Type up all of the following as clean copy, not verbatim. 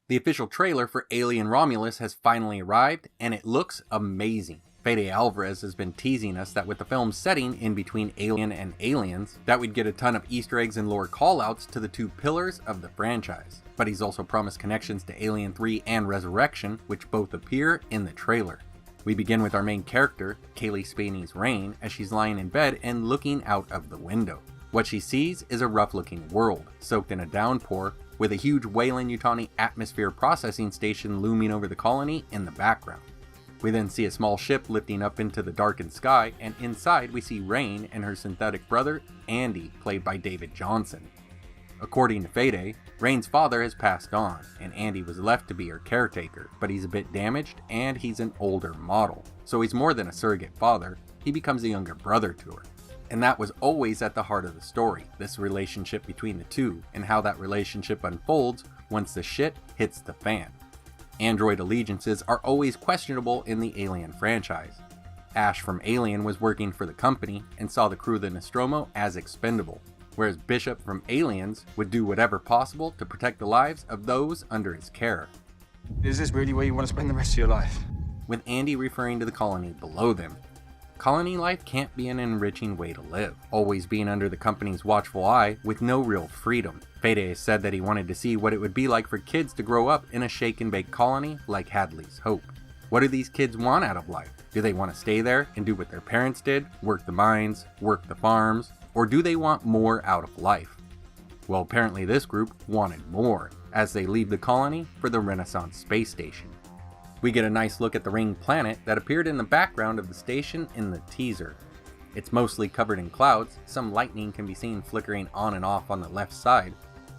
The official trailer for Alien Romulus has finally arrived, and it looks amazing. Fede Alvarez has been teasing us that with the film's setting in between Alien and Aliens, that we'd get a ton of Easter eggs and lore callouts to the two pillars of the franchise. But he's also promised connections to Alien 3 and Resurrection, which both appear in the trailer. We begin with our main character, Kaylee Spaney's Rain, as she's lying in bed and looking out of the window. What she sees is a rough-looking world, soaked in a downpour, with a huge Weyland-Yutani atmosphere processing station looming over the colony in the background. We then see a small ship lifting up into the darkened sky, and inside we see Rain and her synthetic brother, Andy, played by David Johnson. According to Fede, Rain's father has passed on, and Andy was left to be her caretaker, but he's a bit damaged and he's an older model. So he's more than a surrogate father, he becomes a younger brother to her. And that was always at the heart of the story, this relationship between the two, and how that relationship unfolds once the shit hits the fan. Android allegiances are always questionable in the Alien franchise. Ash from Alien was working for the company and saw the crew of the Nostromo as expendable, whereas Bishop from Aliens would do whatever possible to protect the lives of those under his care. Is this really where you want to spend the rest of your life? With Andy referring to the colony below them. Colony life can't be an enriching way to live, always being under the company's watchful eye with no real freedom. Fede said that he wanted to see what it would be like for kids to grow up in a shake-and-bake colony like Hadley's Hope. What do these kids want out of life? Do they want to stay there and do what their parents did, work the mines, work the farms, or do they want more out of life? Well, apparently this group wanted more, as they leave the colony for the Renaissance space station. We get a nice look at the ring planet that appeared in the background of the station in the teaser. It's mostly covered in clouds, some lightning can be seen flickering on and off on the left side.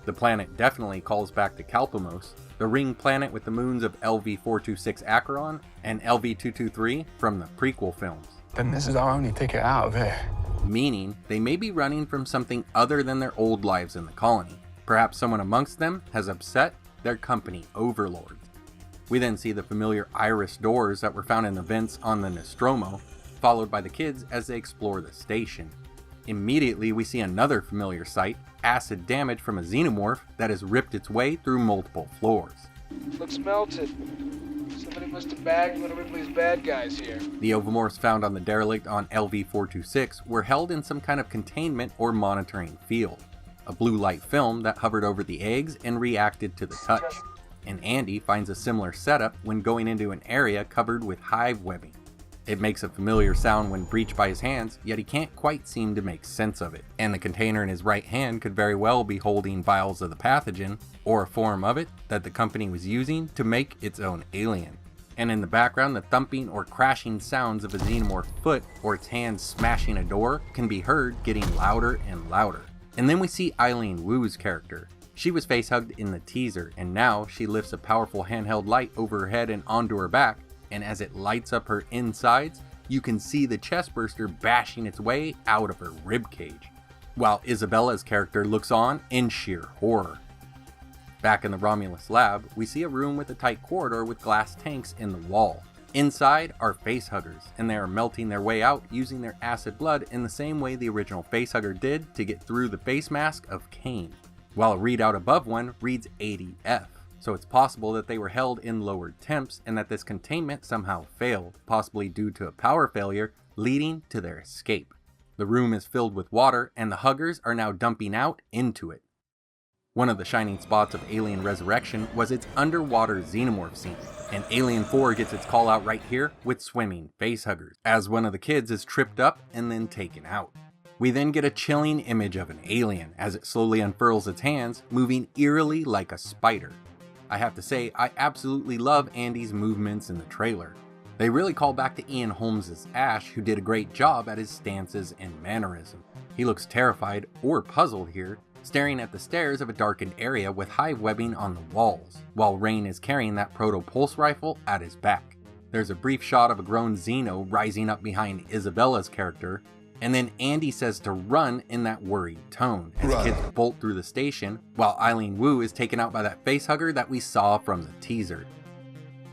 The planet definitely calls back to Kalpamos, the ring planet with the moons of LV-426 Acheron and LV-223 from the prequel films. Then this is our only ticket out of here. Meaning, they may be running from something other than their old lives in the colony. Perhaps someone amongst them has upset their company overlords. We then see the familiar iris doors that were found in the vents on the Nostromo, followed by the kids as they explore the station. Immediately we see another familiar sight, acid damage from a Xenomorph that has ripped its way through multiple floors. Looks melted. Somebody must have bagged one of Ripley's bad guys here. The ovomorphs found on the derelict on LV-426 were held in some kind of containment or monitoring field, a blue light film that hovered over the eggs and reacted to the touch. And Andy finds a similar setup when going into an area covered with hive webbing. It makes a familiar sound when breached by his hands, yet he can't quite seem to make sense of it. And the container in his right hand could very well be holding vials of the pathogen, or a form of it that the company was using to make its own alien. And in the background, the thumping or crashing sounds of a Xenomorph foot or its hands smashing a door can be heard getting louder and louder. And then we see Eileen Wu's character. She was facehugged in the teaser, and now she lifts a powerful handheld light over her head and onto her back, and as it lights up her insides, you can see the chestburster bashing its way out of her ribcage, while Isabella's character looks on in sheer horror. Back in the Romulus lab, we see a room with a tight corridor with glass tanks in the wall. Inside are facehuggers, and they are melting their way out using their acid blood in the same way the original facehugger did to get through the face mask of Kane. While a readout above one reads 80F, so it's possible that they were held in lowered temps and that this containment somehow failed, possibly due to a power failure leading to their escape. The room is filled with water and the huggers are now dumping out into it. One of the shining spots of Alien Resurrection was its underwater Xenomorph scene, and Alien 4 gets its call out right here with swimming facehuggers, as one of the kids is tripped up and then taken out. We then get a chilling image of an alien as it slowly unfurls its hands, moving eerily like a spider. I have to say, I absolutely love Andy's movements in the trailer. They really call back to Ian Holmes' Ash, who did a great job at his stances and mannerism. He looks terrified or puzzled here, staring at the stairs of a darkened area with hive webbing on the walls, while Rain is carrying that proto-pulse rifle at his back. There's a brief shot of a grown Xeno rising up behind Isabella's character, and then Andy says to run in that worried tone as kids bolt through the station, while Eileen Wu is taken out by that facehugger that we saw from the teaser.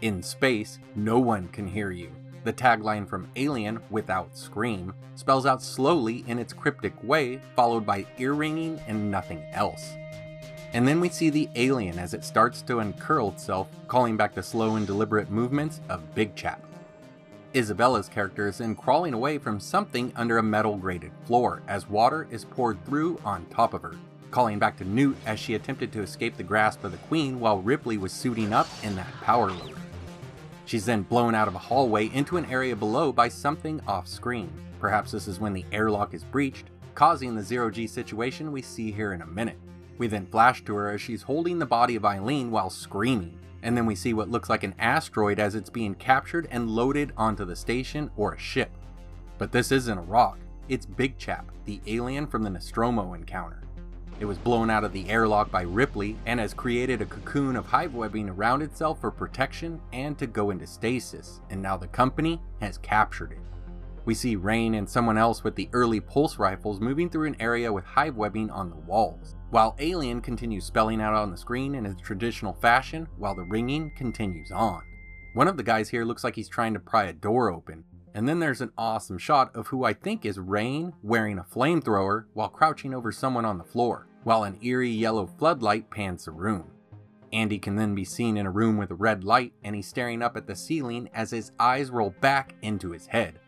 In space, no one can hear you. The tagline from Alien, "Without Scream," spells out slowly in its cryptic way, followed by ear ringing and nothing else. And then we see the alien as it starts to uncurl itself, calling back the slow and deliberate movements of Big Chap. Isabella's character is then crawling away from something under a metal grated floor as water is poured through on top of her, calling back to Newt as she attempted to escape the grasp of the Queen while Ripley was suiting up in that power loader. She's then blown out of a hallway into an area below by something off screen. Perhaps this is when the airlock is breached, causing the zero-G situation we see here in a minute. We then flash to her as she's holding the body of Eileen while screaming, and then we see what looks like an asteroid as it's being captured and loaded onto the station or a ship. But this isn't a rock, it's Big Chap, the alien from the Nostromo encounter. It was blown out of the airlock by Ripley and has created a cocoon of hive webbing around itself for protection and to go into stasis, and now the company has captured it. We see Rain and someone else with the early pulse rifles moving through an area with hive webbing on the walls, while Alien continues spelling out on the screen in his traditional fashion while the ringing continues on. One of the guys here looks like he's trying to pry a door open, and then there's an awesome shot of who I think is Rain wearing a flamethrower while crouching over someone on the floor, while an eerie yellow floodlight pans the room. Andy can then be seen in a room with a red light and he's staring up at the ceiling as his eyes roll back into his head.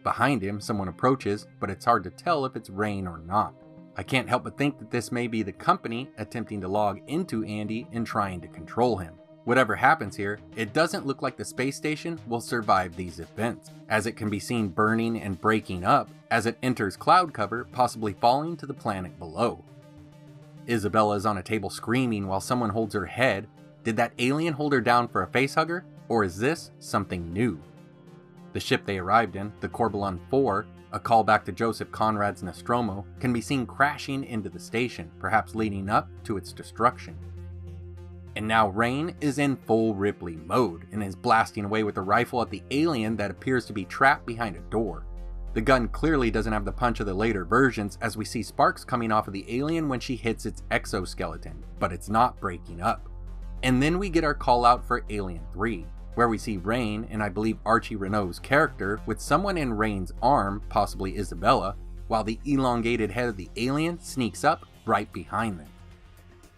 Behind him, someone approaches, but it's hard to tell if it's Rain or not. I can't help but think that this may be the company attempting to log into Andy and trying to control him. Whatever happens here, it doesn't look like the space station will survive these events, as it can be seen burning and breaking up as it enters cloud cover, possibly falling to the planet below. Isabella is on a table screaming while someone holds her head. Did that alien hold her down for a facehugger, or is this something new? The ship they arrived in, the Corbelan 4, a callback to Joseph Conrad's Nostromo, can be seen crashing into the station, perhaps leading up to its destruction. And now Rain is in full Ripley mode and is blasting away with a rifle at the alien that appears to be trapped behind a door. The gun clearly doesn't have the punch of the later versions, as we see sparks coming off of the alien when she hits its exoskeleton, but it's not breaking up. And then we get our call out for Alien 3, where we see Rain and I believe Archie Renault's character with someone in Rain's arm, possibly Isabella, while the elongated head of the alien sneaks up right behind them.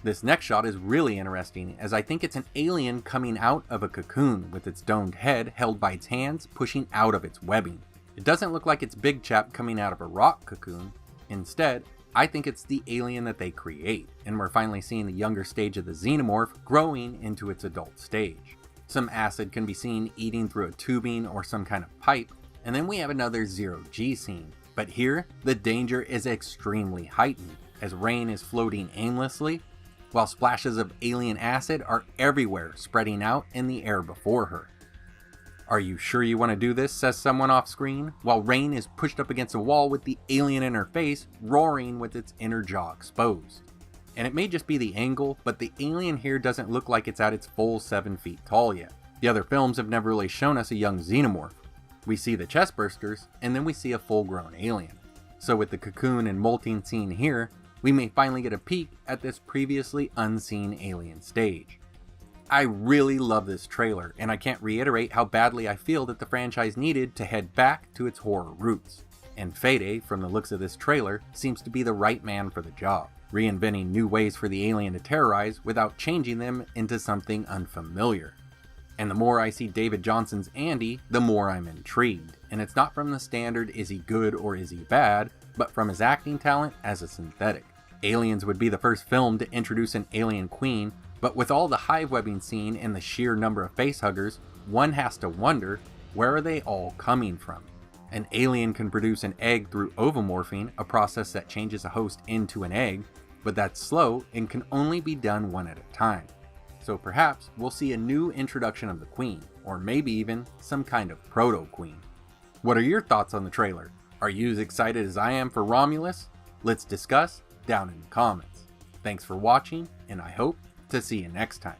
This next shot is really interesting, as I think it's an alien coming out of a cocoon with its domed head held by its hands pushing out of its webbing. It doesn't look like it's Big Chap coming out of a rock cocoon. Instead, I think it's the alien that they create, and we're finally seeing the younger stage of the Xenomorph growing into its adult stage. Some acid can be seen eating through a tubing or some kind of pipe, and then we have another zero-G scene. But here, the danger is extremely heightened, as Rain is floating aimlessly, while splashes of alien acid are everywhere, spreading out in the air before her. "Are you sure you want to do this?" says someone off screen, while Rain is pushed up against a wall with the alien in her face, roaring with its inner jaw exposed. And it may just be the angle, but the alien here doesn't look like it's at its full 7 feet tall yet. The other films have never really shown us a young Xenomorph. We see the chestbursters, and then we see a full-grown alien. So with the cocoon and molting scene here, we may finally get a peek at this previously unseen alien stage. I really love this trailer, and I can't reiterate how badly I feel that the franchise needed to head back to its horror roots. And Fede, from the looks of this trailer, seems to be the right man for the job, reinventing new ways for the alien to terrorize without changing them into something unfamiliar. And the more I see David Johnson's Andy, the more I'm intrigued. And it's not from the standard is he good or is he bad, but from his acting talent as a synthetic. Aliens would be the first film to introduce an alien queen, but with all the hive webbing scene and the sheer number of facehuggers, one has to wonder, where are they all coming from? An alien can produce an egg through ovomorphing, a process that changes a host into an egg, but that's slow and can only be done one at a time. So perhaps we'll see a new introduction of the queen, or maybe even some kind of proto-queen. What are your thoughts on the trailer? Are you as excited as I am for Romulus? Let's discuss down in the comments. Thanks for watching, and I hope to see you next time.